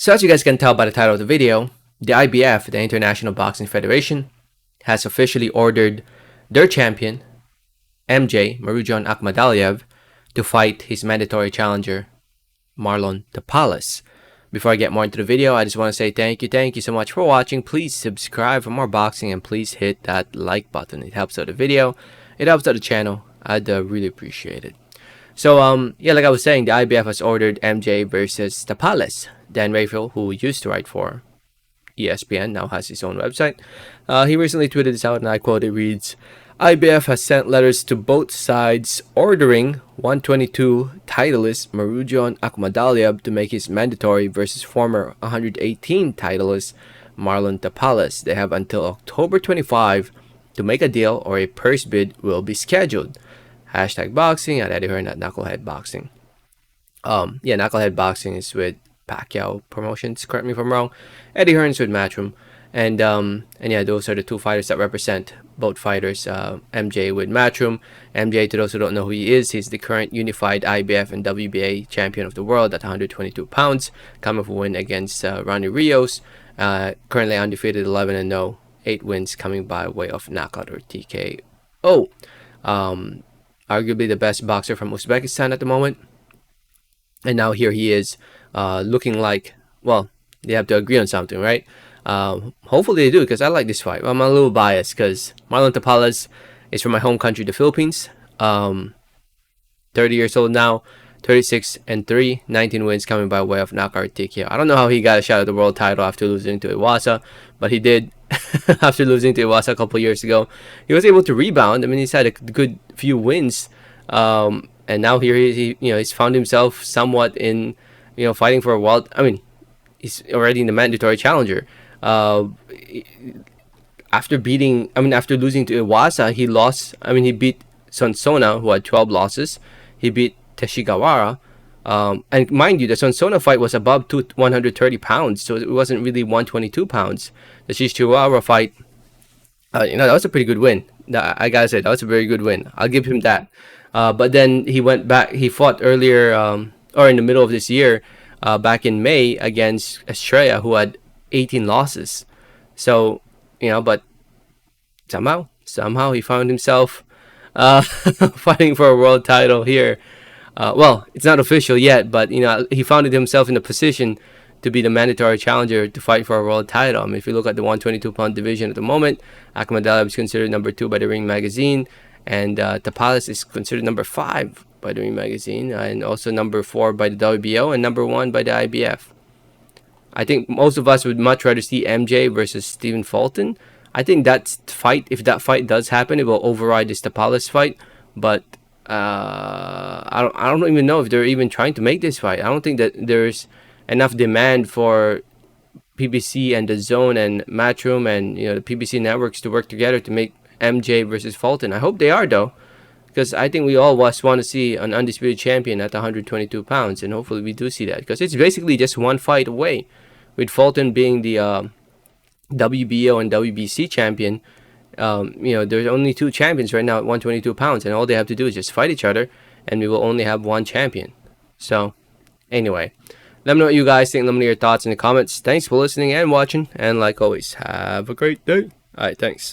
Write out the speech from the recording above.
So as you guys can tell by the title of the video, the IBF, the International Boxing Federation, has officially ordered their champion, MJ, Murodjon Akhmadaliev, to fight his mandatory challenger, Marlon Tapales. Before I get more into the video, I just want to say thank you so much for watching. Please subscribe for more boxing and please hit that like button. It helps out the video, it helps out the channel. I'd really appreciate it. So yeah, like I was saying, the IBF has ordered MJ versus Tapales. Dan Rafael, who used to write for ESPN, now has his own website. He recently tweeted this out, and I quote, it reads, IBF has sent letters to both sides ordering 122 titleist Murodjon Akhmadaliev to make his mandatory versus former 118 titleist Marlon Tapales. They have until October 25 to make a deal or a purse bid will be scheduled. Hashtag boxing at Eddie Hearn at Knucklehead Boxing. Yeah, Knucklehead Boxing is with Pacquiao Promotions, correct me if I'm wrong. Eddie Hearn's with Matchroom. And yeah, those are the two fighters that represent both fighters. MJ with Matchroom. MJ, to those who don't know who he is, he's the current unified IBF and WBA champion of the world at 122 pounds, coming for a win against Ronnie Rios. Currently undefeated, 11-0, 8 wins coming by way of knockout or TKO. Arguably the best boxer from Uzbekistan at the moment. And now here he is looking like, well, they have to agree on something, right? Hopefully they do, because I like this fight. I'm a little biased because Marlon Tapales is from my home country, the Philippines. 30 years old now, 36-3, 19 wins coming by way of knockout TKO. I don't know how he got a shot at the world title after losing to Iwasa, but he did. After losing to Iwasa a couple years ago, he was able to rebound. I mean, he's had a good few wins, and now here he's found himself somewhat in, fighting for a world. I mean, he's already in the mandatory challenger. After losing to Iwasa, he lost. I mean, he beat Sonsona, who had 12 losses. He beat Teshigawara. And mind you, the Sonsona fight was above 130 pounds, so it wasn't really 122 pounds. The Teshigawara fight, that was a pretty good win. I gotta say, that was a very good win. I'll give him that. But then he went back. He fought earlier, or in the middle of this year, back in May against Estrella, who had 18 losses. So, but somehow he found himself fighting for a world title here. Well, it's not official yet, but he found himself in a position to be the mandatory challenger to fight for a world title. I mean, if you look at the 122-pound division at the moment, Akhmadaliev is considered number 2 by the Ring magazine, and Tapales is considered number 5 by the Ring magazine, and also number 4 by the WBO, and number 1 by the IBF. I think most of us would much rather see MJ versus Stephen Fulton. I think that fight, if that fight does happen, it will override this Tapales fight, but I don't even know if they're even trying to make this fight. I don't think that there's enough demand for PBC and the Zone and Matchroom and the PBC networks to work together to make MJ versus Fulton. I hope they are, though, because I think we all want to see an undisputed champion at 122 pounds, and hopefully we do see that, because it's basically just one fight away, with Fulton being the WBO and WBC champion. There's only 2 champions right now at 122 pounds, and all they have to do is just fight each other, and we will only have 1 champion. So, anyway, let me know what you guys think. Let me know your thoughts in the comments. Thanks for listening and watching, and like always, have a great day. Alright, thanks.